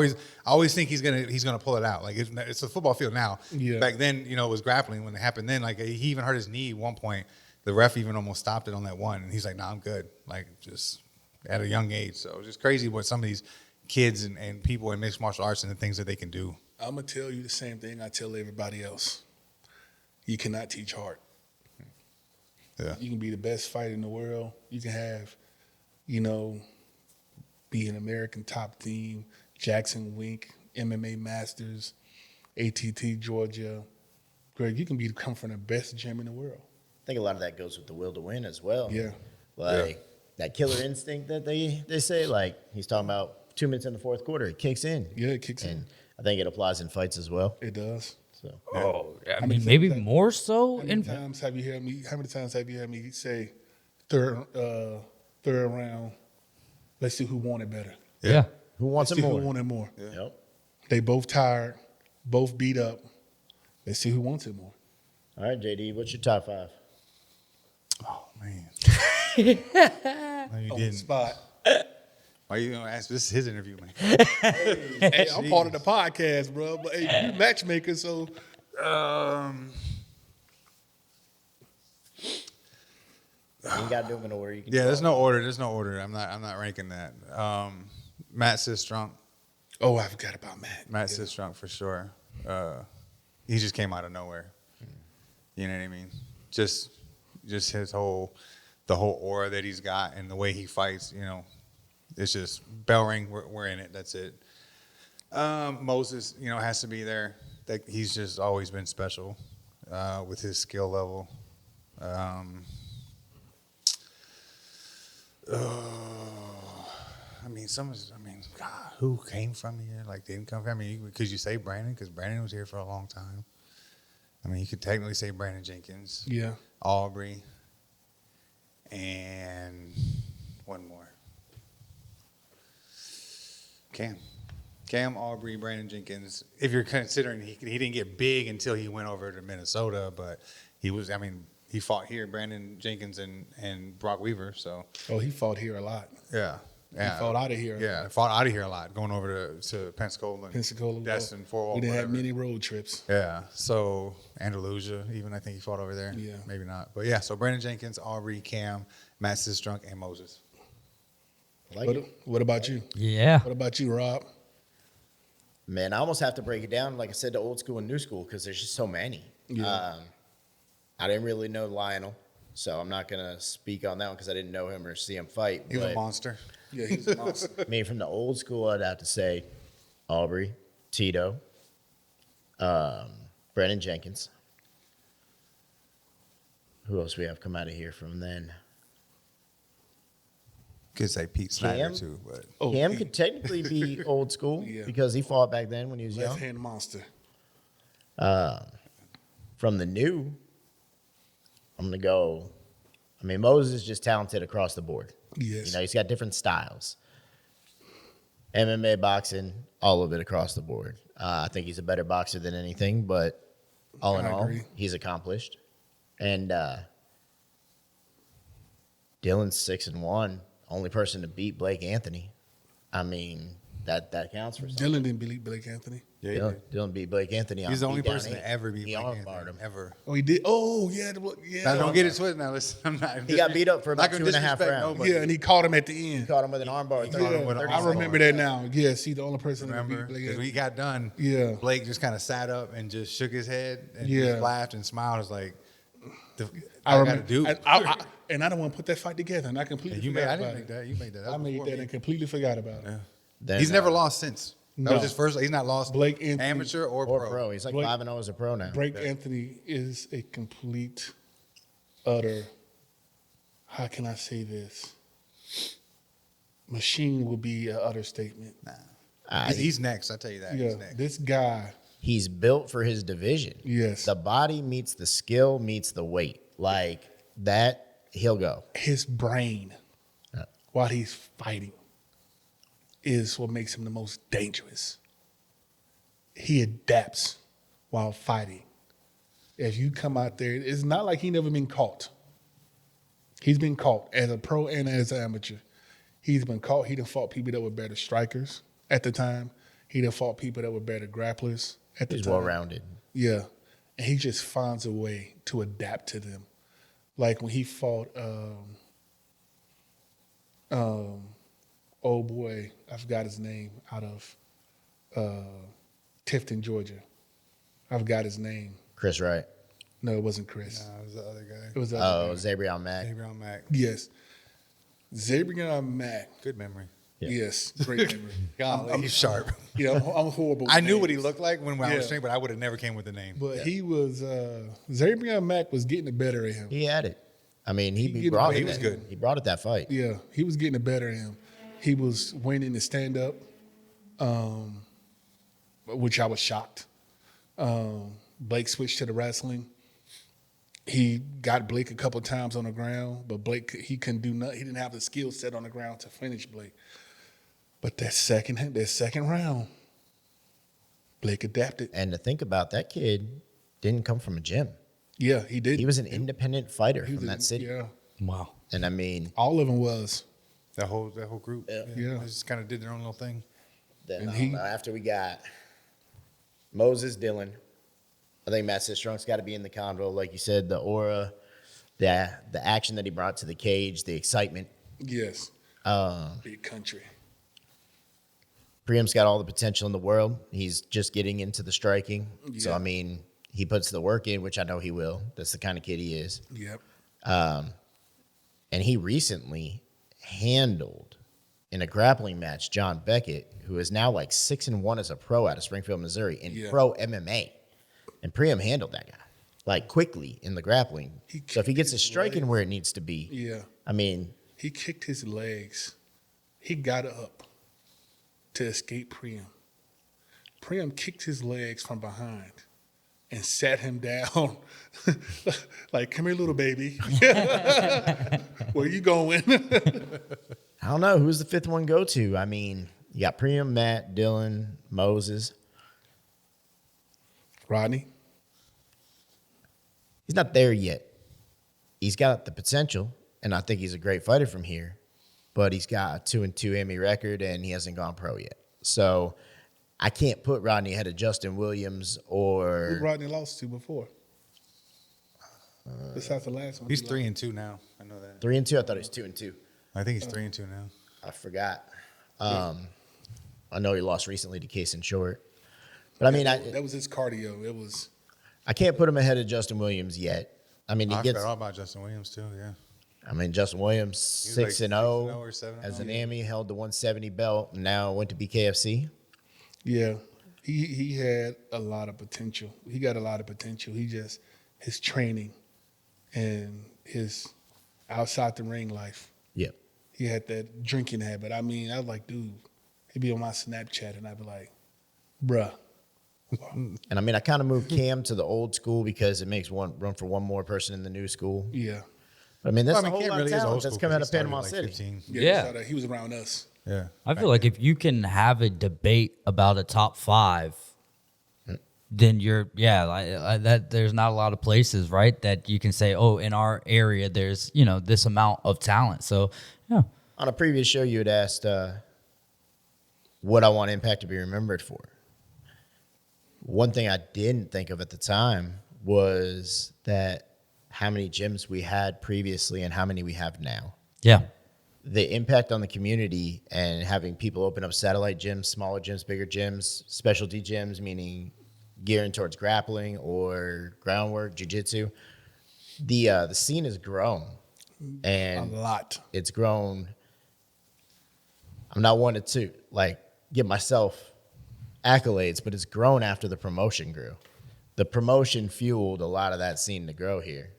always think he's gonna pull it out. Like, it's a football field now. Yeah. Back then, it was grappling when it happened. Then, like, he even hurt his knee at one point. The ref even almost stopped it on that one, and he's like, "Nah, I'm good." Like, just at a young age. So it's just crazy what some of these kids and people in mixed martial arts and the things that they can do. I'm going to tell you the same thing I tell everybody else. You cannot teach heart. Yeah. You can be the best fighter in the world. You can have, be an American top team, Jackson Wink, MMA Masters, ATT Georgia. Greg, you can come from the best gym in the world. I think a lot of that goes with the will to win as well. Yeah. Like that killer instinct that they say, like he's talking about 2 minutes in the fourth quarter, it kicks in. Yeah, it kicks in. And I think it applies in fights as well. It does. So Oh, I mean, maybe more so. How many times have you heard me say third round, let's see who wanted better. Yeah. who wants Let's it see more? who wanted more. Yeah. Yep. They both tired, both beat up. Let's see who wants it more. All right, JD, what's your top 5? Oh man. No, you On the didn't. spot. Why you gonna ask? This is his interview, man. Hey, I'm part of the podcast, bro. But hey, you matchmaker, so You got to do them in order. You can Yeah, do there's all. no order. There's no order. I'm not ranking that. Matt Sistrunk. oh, I forgot about Matt. Matt Sistrunk for sure. He just came out of nowhere. You know what I mean? Just the whole aura that he's got and the way he fights. It's just bell ring. We're in it. That's it. Moses, has to be there. That he's just always been special with his skill level. God, who came from here? Like, didn't come from here? Could you say Brandon? Because Brandon was here for a long time. I mean, you could technically say Brandon Jenkins, Yeah. Aubrey, and one more. Cam, Aubrey, Brandon Jenkins. If you're considering he didn't get big until he went over to Minnesota, but he fought here, Brandon Jenkins and Brock Weaver. So Oh, he fought here a lot. yeah. He fought out of here. Yeah, fought out of here a lot, going over to Pensacola, Destin, Fort Walton. We didn't have whatever. many road trips. Yeah, so Andalusia, even I think he fought over there. Yeah. Maybe not. But yeah, so Brandon Jenkins, Aubrey, Cam, Matt Sistrunk, and Moses. I like it. What about you? Yeah. What about you, Rob? Man, I almost have to break it down, like I said, to old school and new school, because there's just so many. Yeah. I didn't really know Lionel, so I'm not going to speak on that one because I didn't know him or see him fight. He's a but, monster. Yeah, he's a monster. I mean, from the old school, I'd have to say Aubrey, Tito, Brandon Jenkins. Who else we have come out of here from then? Could say Pete Snyder Cam? too, but Oh, Cam he- could technically be old school Yeah. because he fought back then when he was young. left-hand monster. From the new, I'm going to go. I mean, Moses is just talented across the board. Yes. He's got different styles. MMA, boxing, all of it across the board. I think he's a better boxer than anything, but all in I all, agree. he's accomplished. And Dylan's 6-1, only person to beat Blake Anthony. I mean, that counts for something. Dylan didn't beat Blake Anthony. yeah, Dylan beat Blake Anthony. he's the on only beatdown person 8. to ever beat He Blake armbarred Anthony, him. ever. Oh, he did. Oh, yeah. Now, don't get it twisted. Now, listen, I'm not. He got beat up for not about gonna 2.5 disrespect rounds. nobody. Yeah, and he caught him at the He end. caught him with an armbar. He caught him with an I armbar. remember that now. Yes, he's the only person that Remember? beat Blake Because when Anthony. he got done, Yeah. Blake just kind of sat up and just shook his head and Yeah. just laughed and smiled. It was like, I I got to remember. do. And I don't want to put that fight together, and I completely I forgot didn't about make it. that. You made that. I made before that me. and completely forgot about it. Then, He's never lost since. That No. was his first. He's not lost. Blake Anthony- amateur or or pro. pro. He's like Blake- 5-0 as a pro now. Blake Anthony is a complete, utter, how can I say this? Machine will be an utter statement. He's next. I tell you that. Yeah, He's next. this guy, He's built for his division. yes, The body meets the skill meets the weight. Like that, he'll go. his brain Yeah. while he's fighting. is what makes him the most dangerous. He adapts while fighting. If you come out there, it's not like he never been caught. He's been caught as a pro and as an amateur. He's been caught. He done fought people that were better strikers at the time. He done fought people that were better grapplers at the He's time. well-rounded. Yeah. And he just finds a way to adapt to them. Like when he fought, oh boy, I forgot his name, out of Tifton, Georgia. I forgot his name. Chris Wright. No, it wasn't Chris. It was the other guy. It was the other guy. Zabrion Mack. Abraham Mack. Yes. Zabrion Mack. Good memory. Yeah. Yes, great memory. Golly, he's sharp. Yeah, I'm horrible with I knew what he names. looked like when I Yeah. was training, but I would have never came with the name. But he was, Zabrion Mack was getting the better of him. He had it. I mean, he get brought away. it. He was that- good. He brought it that fight. Yeah, he was getting the better of him. He was winning the stand up, which I was shocked. Blake switched to the wrestling. He got Blake a couple times on the ground, but Blake, he couldn't do nothing. He didn't have the skill set on the ground to finish Blake. But that second round, Blake adapted. And to think about, that kid didn't come from a gym. Yeah, he did. He was an independent fighter He from was that city. Yeah, Wow. And I mean, all of them was. That whole group. Yeah. They just kind of did their own little thing. then And he- after we got Moses Dillon, I think Matt Sistrung's got to be in the convo. Like you said, the aura, the action that he brought to the cage, the excitement. Yes. Big country. Priam's got all the potential in the world. He's just getting into the striking. So, Yeah. I mean, he puts the work in, which I know he will. That's the kind of kid he is. Yep. And he recently handled in a grappling match John Beckett, who is now like 6-1 as a pro out of Springfield, Missouri, in Yeah. pro MMA. And Priam handled that guy like quickly in the grappling. He So if he kicked gets his his striking legs. where it needs to be, Yeah. I mean, He kicked his legs. He got up to escape Priam. Priam kicked his legs from behind and sat him down. Like, come here, little baby. Where you going? I don't know. Who's the fifth one go to? I mean, you got Priam, Matt, Dylan, Moses. Rodney. He's not there yet. He's got the potential, and I think he's a great fighter from here. But he's got a 2-2 Emmy record, and he hasn't gone pro yet. So I can't put Rodney ahead of Justin Williams Who or Rodney lost to before? Besides the last one. He's he 3-2 now. I know that. 3-2. I thought he was 2-2. I think he's 3-2 now. I forgot. I know he lost recently to Case and Short. But I mean, That was his cardio. It was. I can't put him ahead of Justin Williams yet. I mean, he I gets. forgot all about Justin Williams too. Yeah. I mean, Justin Williams was like 6-0 6-0 or 7-0. as an Emmy, held the 170 belt, and now went to BKFC. Yeah, he had a lot of potential. He got a lot of potential. He just his training and his outside the ring life. Yep. He had that drinking habit. I mean, I was like, dude, he'd be on my Snapchat, and I'd be like, bruh. And I mean, I kind of moved Cam to the old school because it makes room for one more person in the new school. Yeah, But I mean, there's Well, I a mean, whole Cam lot really of is old talent school that's coming out 'cause of he started Panama at, like, City. 15. Yeah. he was around us. Yeah. I feel like if you can have a debate about a top five, then you're that there's not a lot of places, right, that you can say, oh, in our area there's this amount of talent. So yeah, On a previous show, you had asked what I want Impact to be remembered for. One thing I didn't think of at the time was that how many gyms we had previously and how many we have now. yeah, The impact on the community and having people open up satellite gyms, smaller gyms, bigger gyms, specialty gyms, meaning gearing towards grappling or groundwork, jiu-jitsu. The scene has grown, A and lot. it's grown. I'm not one to give myself accolades, but it's grown after the promotion grew. The promotion fueled a lot of that scene to grow here.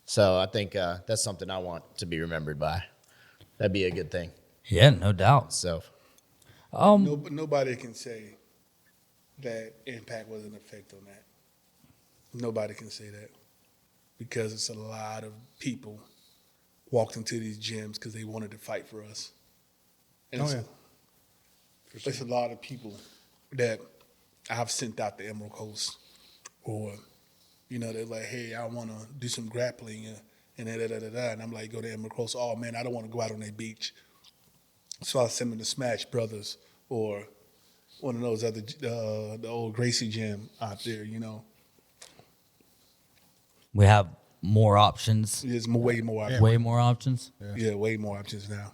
So I think that's something I want to be remembered by. That'd be a good thing. yeah, no doubt. So Nobody can say that Impact was an effect on that. Nobody can say that because it's a lot of people walked into these gyms because they wanted to fight for us. And Oh, it's, yeah. There's a lot of people that I've sent out to Emerald Coast, or they're like, hey, I want to do some grappling and and I'm like, go to Emerald Coast. Oh man, I don't want to go out on that beach, so I'll send them to Smash Brothers or one of those other the old Gracie gym out there. We have more options. There's way more options. Way more options. Yeah, way more options now.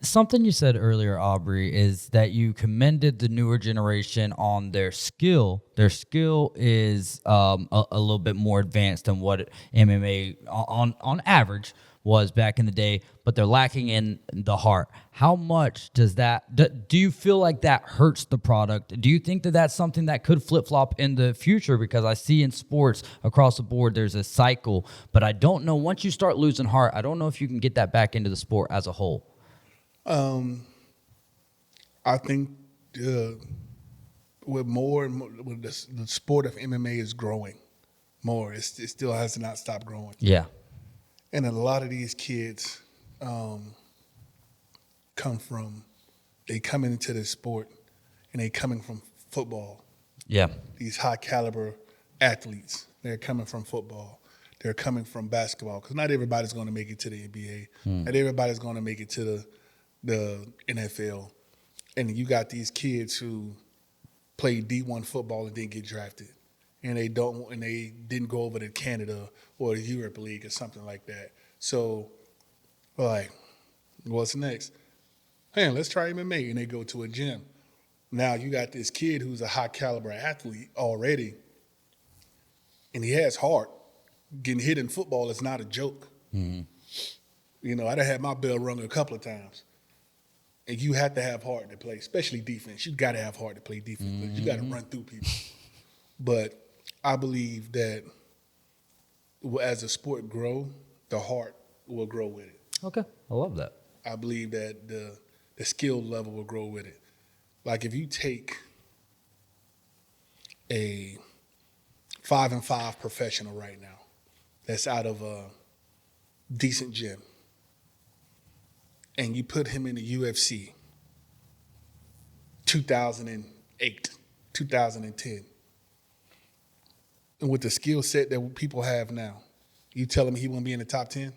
Something you said earlier, Aubrey, is that you commended the newer generation on their skill. Their skill is a little bit more advanced than what MMA on average was back in the day, but they're lacking in the heart. How much does that, do you feel like that hurts the product? Do you think that that's something that could flip-flop in the future? Because I see in sports across the board, there's a cycle, but I don't know, once you start losing heart, I don't know if you can get that back into the sport as a whole. I think with more and more, with the sport of MMA is growing more. It still has not stopped growing. Yeah. And a lot of these kids they coming into this sport and they coming from football. Yeah. These high caliber athletes, they're coming from football. They're coming from basketball, because not everybody's going to make it to the NBA. Not everybody's going to make it to the NFL. And you got these kids who played D1 football and didn't get drafted. And they didn't go over to Canada or the Europe League or something like that. So, like, what's next? Hey, let's try MMA. And they go to a gym. Now you got this kid who's a high caliber athlete already, and he has heart. Getting hit in football is not a joke. Mm-hmm. I done had my bell rung a couple of times. And you have to have heart to play, especially defense. You got to have heart to play defense. Mm-hmm. You got to run through people. But I believe that as the sport grow, the heart will grow with it. Okay, I love that. I believe that the skill level will grow with it. Like if you take a 5-5 professional right now that's out of a decent gym, and you put him in the UFC 2008, 2010, and with the skill set that people have now, you tell him he won't be in the top 10?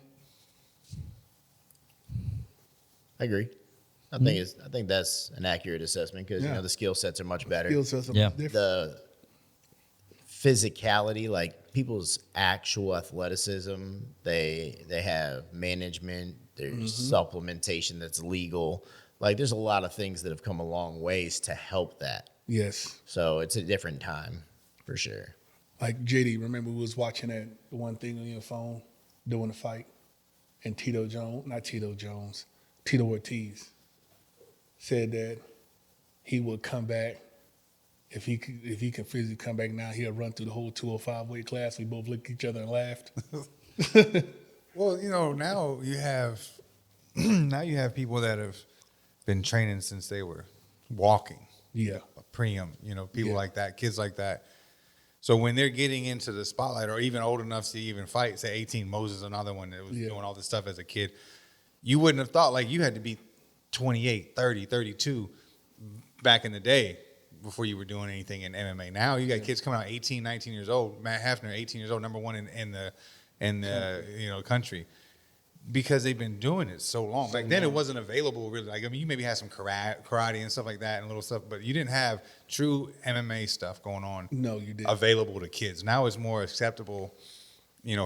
I agree. I think that's an accurate assessment, because the skill sets are much better. Skill sets are Yeah. different. The physicality, like people's actual athleticism, they have management, there's supplementation that's legal. Like there's a lot of things that have come a long ways to help that. Yes. So it's a different time for sure. Like JD, remember we was watching that one thing on your phone during the fight, and Tito Ortiz said that he would come back. If he can physically come back now, he'll run through the whole 205 weight class. We both looked at each other and laughed. Well, now you have people that have been training since they were walking. Yeah. Preem, people like that, kids like that. So when they're getting into the spotlight, or even old enough to even fight, say 18, Moses, another one that was doing all this stuff as a kid, you wouldn't have thought like you had to be 28, 30, 32 back in the day before you were doing anything in MMA. Now you got kids coming out 18, 19 years old. Matt Hafner, 18 years old, number one in the country, because they've been doing it so long. Back then it wasn't available really. Like, you maybe had some karate and stuff like that and little stuff, but you didn't have true MMA stuff going on. No, you didn't. Available to kids. Now it's more acceptable,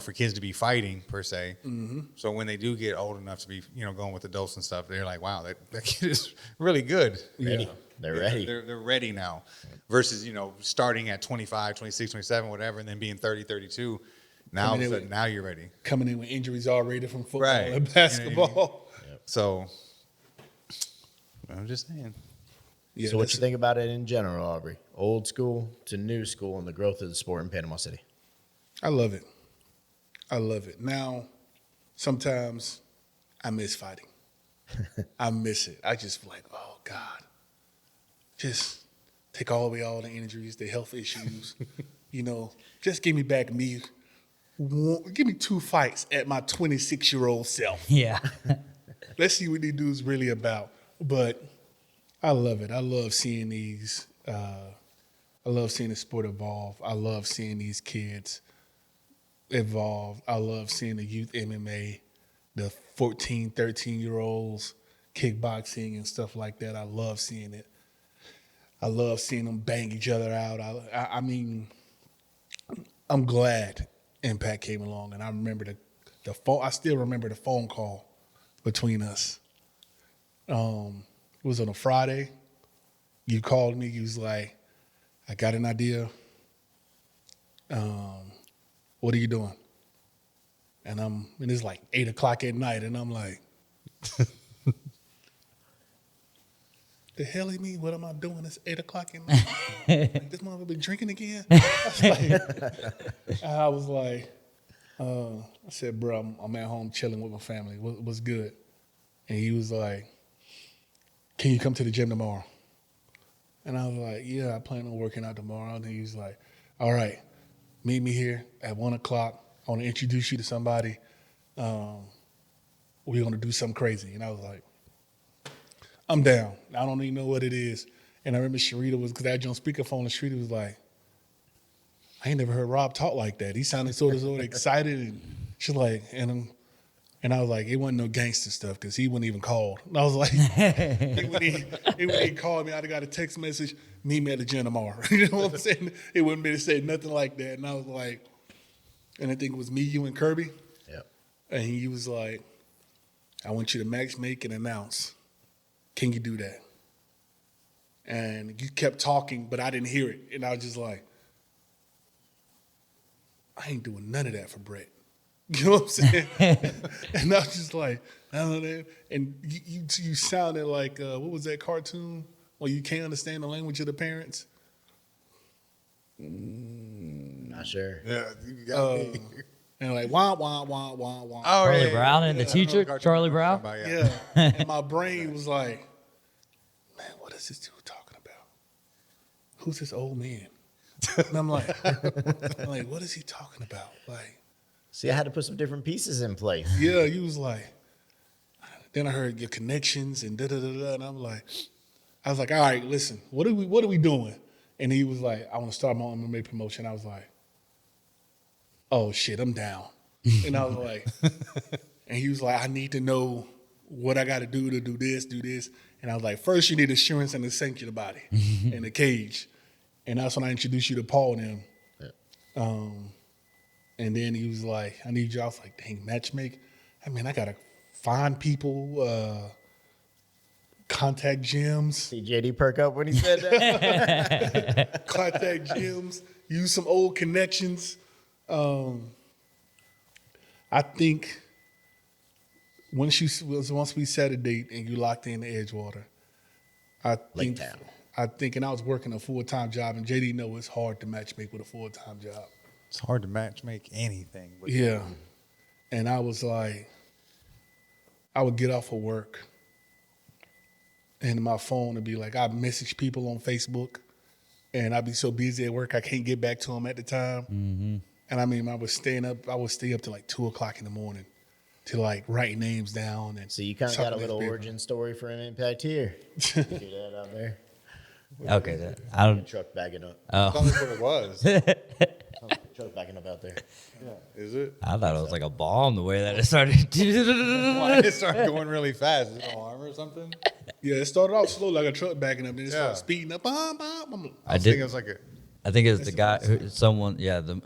for kids to be fighting per se. Mm-hmm. So when they do get old enough to be, going with adults and stuff, they're like, wow, that kid is really good. Ready. They're ready. They're ready now. Versus, starting at 25, 26, 27, whatever, and then being 30, 32. Now you're ready. Coming in with injuries already from football Right. and basketball. So I'm just saying. Yeah, So what you think about it in general, Aubrey? Old school to new school and the growth of the sport in Panama City? I love it. Now, sometimes I miss fighting. I miss it. I just feel like, oh, God. Just take all the injuries, the health issues. Just give me back me. Give me 2 fights at my 26-year-old self. Yeah. Let's see what these dudes really about. But I love it. I love seeing these. I love seeing the sport evolve. I love seeing these kids evolve. I love seeing the youth MMA, the 14, 13-year-olds, kickboxing and stuff like that. I love seeing it. I love seeing them bang each other out. I mean, I'm glad Impact came along, and I remember the phone. I still remember the phone call between us. It was on a Friday. You called me. You was like, I got an idea. What are you doing? And it's like 8 o'clock at night, and I'm like, the hell you mean? What am I doing? It's 8 o'clock at night. Like, this mother been drinking again? I was like, I said, bro, I'm at home chilling with my family. What's good? And he was like, can you come to the gym tomorrow? And I was like, yeah, I plan on working out tomorrow. And he was like, all right, meet me here at 1 o'clock. I want to introduce you to somebody. We're going to do something crazy. And I was like, I'm down. I don't even know what it is. And I remember Sharita because I had you on speakerphone, and Sharita was like, I ain't never heard Rob talk like that. He sounded sort of excited. And she's like, and I was like, it wasn't no gangster stuff because he wasn't even called. And I was like, when he called me, I'd have got a text message, meet me at the gym tomorrow. You know what I'm saying? It wouldn't be to say nothing like that. And I was like, and I think it was me, you, and Kirby. Yep. And he was like, I want you to match make and announce. Can you do that? And you kept talking, but I didn't hear it. And I was just like, I ain't doing none of that for Brett. You know what I'm saying? And I was just like, I don't know. And you sounded like, what was that cartoon? Well, you can't understand the language of the parents. Not sure. Yeah, you got me. And like, wah, wah, wah, wah, wah. Oh, Charlie Brown and the teacher, Charlie Brown. Yeah. And my brain was like, man, what is this dude talking about? Who's this old man? And I'm like, what is he talking about? Like, See, I had to put some different pieces in place. yeah, you was like, then I heard your connections and da-da-da-da, and I was like, all right, listen, what are we doing? And he was like, I want to start my own MMA promotion. I was like, oh shit, I'm down. And I was like, and he was like, I need to know what I got to do this, do this. And I was like, first you need assurance and the sanction body in the cage. And that's when I introduced you to Paul and him. Yeah. And then he was like, I need you. I was like, dang, matchmake. I mean, I got to find people, contact gyms. See JD perk up when he said that. Contact gyms, use some old connections. I think once we set a date and you locked in the Edgewater, I think, and I was working a full-time job, and JD know it's hard to matchmake with a full-time job. It's hard to match make anything. But Yeah. And I was like, I would get off of work and my phone would be like, I message people on Facebook and I'd be so busy at work I can't get back to them at the time. Mm-hmm. And I mean, I would stay up to like 2 o'clock in the morning to like write names down. And So you kind of got a little origin story for an impact here. Do that out there. Okay, I don't. Truck backing up. That's what it was. Truck backing up out there. Yeah. Is it? I thought it was like a bomb the way that it started. Why did it start going really fast? Is it an alarm or something? Yeah, it started off slow like a truck backing up, then it started Yeah. speeding up. I think it was like a. I think it's the guy,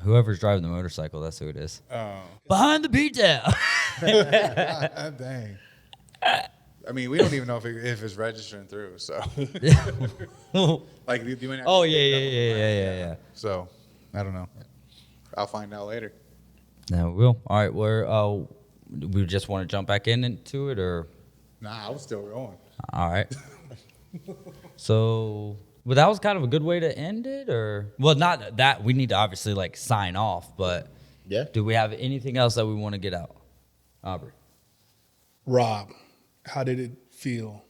whoever's driving the motorcycle. That's who it is. Behind the beat down. God dang. I mean, we don't even know if it's registering through. So, like, do you Oh yeah. So, I don't know. I'll find out later. No, we will. All right, we just want to jump back into it, or Nah, I was still going. all right. So, well, that was kind of a good way to end it, or not that we need to obviously like sign off, but Yeah. do we have anything else that we want to get out, Aubrey? Rob, how did it feel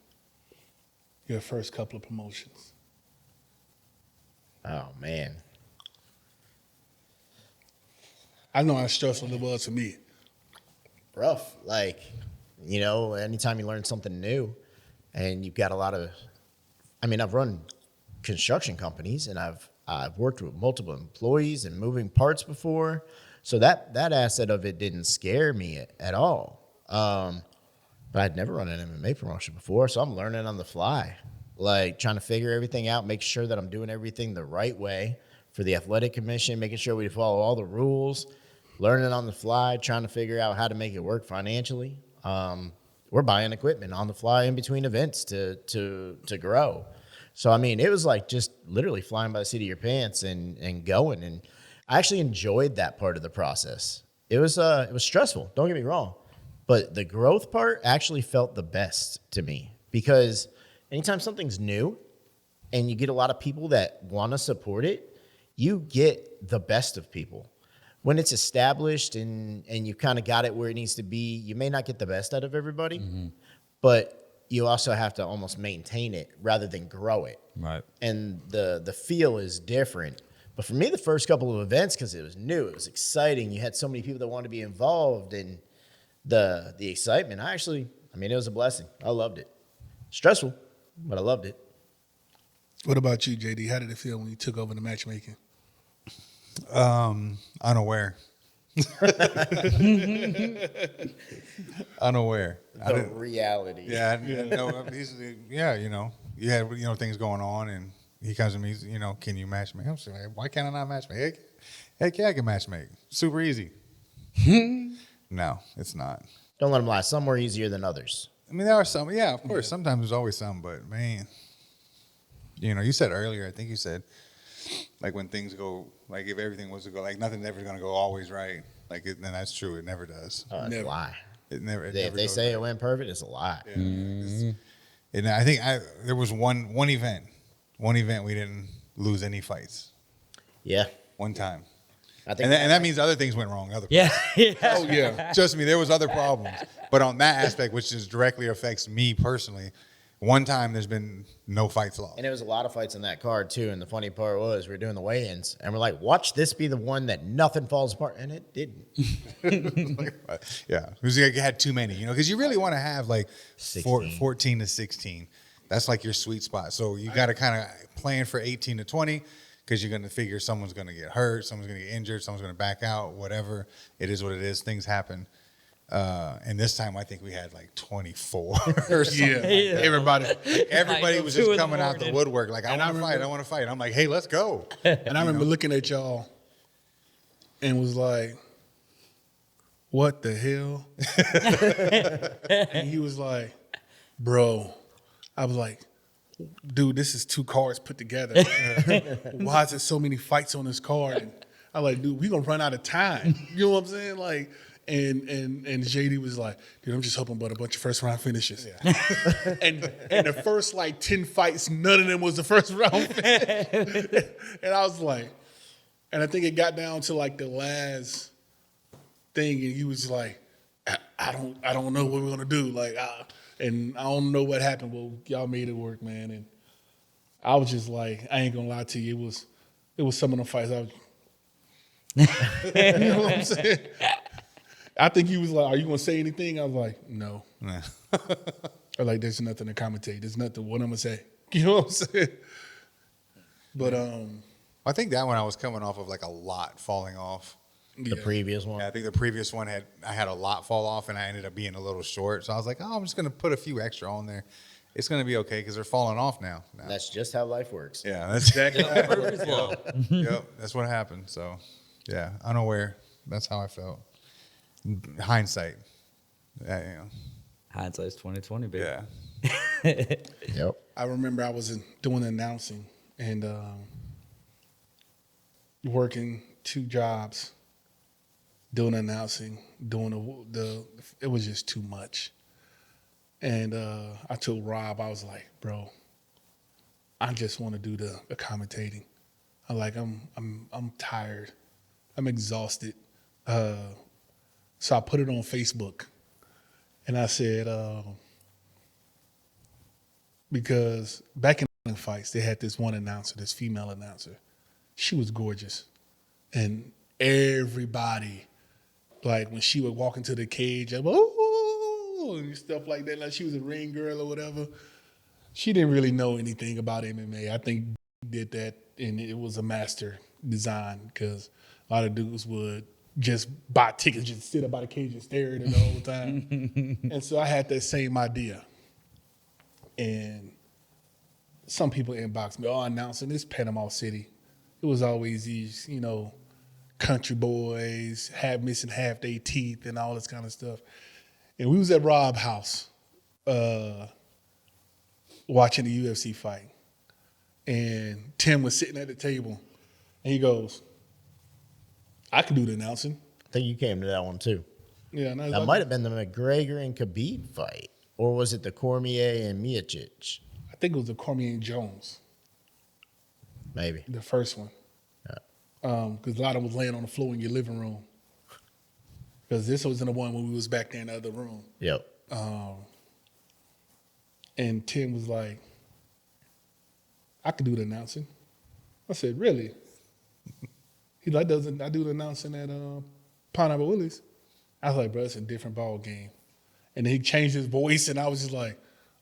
your first couple of promotions? Oh, man. I know how stressful it was for me. Rough. Like, anytime you learn something new and you've got a lot of I mean, I've run construction companies and I've worked with multiple employees and moving parts before. So that asset of it didn't scare me at all. But I'd never run an MMA promotion before, so I'm learning on the fly, like trying to figure everything out, make sure that I'm doing everything the right way for the athletic commission, making sure we follow all the rules, learning on the fly, trying to figure out how to make it work financially. We're buying equipment on the fly in between events to grow. So, I mean, it was like just literally flying by the seat of your pants and going. And I actually enjoyed that part of the process. It was stressful, don't get me wrong. But the growth part actually felt the best to me because anytime something's new and you get a lot of people that want to support it, you get the best of people. When it's established and you've kind of got it where it needs to be, you may not get the best out of everybody, but you also have to almost maintain it rather than grow it. Right. And the feel is different. But for me, the first couple of events, because it was new, it was exciting. You had so many people that wanted to be involved and the excitement, it was a blessing. I loved it. Stressful, but I loved it. What about you, JD? How did it feel when you took over the matchmaking? Unaware. Unaware. The reality. Yeah, no, you had things going on, and he comes to me, can you match me? I'm like, why can't I not match me? Heck yeah, I can match make. Super easy. No, it's not. Don't let them lie. Some were easier than others. I mean, there are some. Yeah, of course. Sometimes there's always some, but man, you said earlier. I think you said, like when things go, like if everything was to go, like nothing's ever gonna go always right. Like, and that's true. It never does. It's a lie. It never. If they say it went perfect, it's a lie. Yeah, and I think there was one event we didn't lose any fights. Yeah. One time. I think And that means other things went wrong. Yeah. Oh, yeah. Trust me, there was other problems. But on that aspect, which just directly affects me personally, one time there's been no fights lost. And there was a lot of fights on that card, too. And the funny part was we were doing the weigh-ins, and we're like, watch this be the one that nothing falls apart. And it didn't. Yeah. Because you had too many, because you really want to have like 16. 14 to 16. That's like your sweet spot. So you got to kind of plan for 18 to 20. Because you're going to figure someone's going to get hurt, someone's going to get injured, someone's going to back out, whatever. It is what it is. Things happen. And this time I think we had like 24 or something. Yeah. Everybody was just coming out the woodwork. Like, I want to fight. I'm like, hey, let's go. And I remember looking at y'all and was like, what the hell? And he was like, bro. I was like, dude, this is 2 cards put together. Why is there so many fights on this card? And I'm like, dude, we gonna run out of time. You know what I'm saying? Like, and JD was like, dude, I'm just hoping about a bunch of first round finishes. Yeah. and the first like 10 fights, none of them was the first round finish. And I was like, and I think it got down to like the last thing, and he was like, I don't know what we're gonna do. Like, and I don't know what happened, but y'all made it work, man. And I was just like, I ain't gonna lie to you, it was some of the fights I was. You know what I'm saying? I think he was like, "Are you gonna say anything?" I was like, "No." Nah. Or like, "There's nothing to commentate. There's nothing. What I'm gonna say." You know what I'm saying? But I think that one I was coming off of like a lot falling off. The previous one. Yeah, I think the previous one I had a lot fall off, and I ended up being a little short. So I was like, I'm just gonna put a few extra on there. It's gonna be okay because they're falling off now. That's just how life works. Yeah, that's exactly how it works. Yep, that's what happened. So, yeah, unaware. That's how I felt. Hindsight. Hindsight's 2020, baby. Yeah. Yep. I remember I was doing announcing and working 2 jobs. Doing announcing, doing it was just too much. And I told Rob, I was like, bro, I just want to do the commentating. I'm tired. I'm exhausted. So I put it on Facebook. And I said, because back in the fights, they had this one announcer, this female announcer. She was gorgeous. And everybody, like when she would walk into the cage, and stuff like that, like she was a ring girl or whatever. She didn't really know anything about MMA. I think did that, and it was a master design because a lot of dudes would just buy tickets, just sit up by the cage and stare at it the whole time. And so I had that same idea. And some people inboxed me, announcing this Panama City. It was always these, country boys, missing half their teeth and all this kind of stuff. And we was at Rob's house watching the UFC fight. And Tim was sitting at the table, and he goes, I could do the announcing. I think you came to that one too. Yeah, and I was That like, might have been the McGregor and Khabib fight, or was it the Cormier and Miocic? I think it was the Cormier and Jones, Maybe. the first one. Because a lot of them was laying on the floor in your living room. Because this was in the one when we was back there in the other room. Yep. And Tim was like, I could do the announcing. I said, really? He's like, I do the announcing at Pineapple Willie's. I was like, bro, it's a different ball game. And then he changed his voice, and I was just like,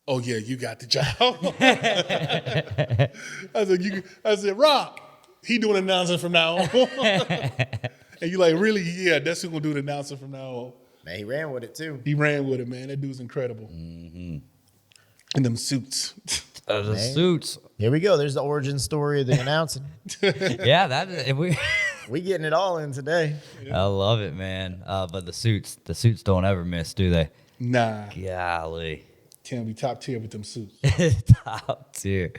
oh, yeah, you got the job. I said, Rob, he doing announcing from now on. And you like, really? Yeah, that's who's going to do the announcing from now on. Man, he ran with it too. He ran with it, man. That dude's incredible. Mm-hmm. And them suits. The suits. Here we go. There's the origin story of the announcing. Yeah, We getting it all in today. I love it, man. But the suits don't ever miss, do they? Nah. Golly. Tim be top tier with them suits. Top tier.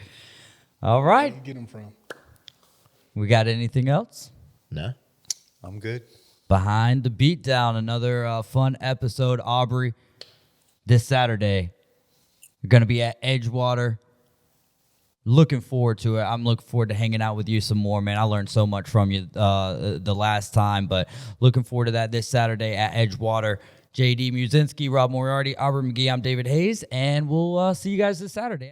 All right. Where you get them from? We got anything else? No. I'm good. Behind the Beatdown, another fun episode, Aubrey. This Saturday, you're going to be at Edgewater. Looking forward to it. I'm looking forward to hanging out with you some more, man. I learned so much from you the last time, but looking forward to that this Saturday at Edgewater. JD Muzinski, Rob Moriarty, Aubrey McGee, I'm David Hayes, and we'll see you guys this Saturday.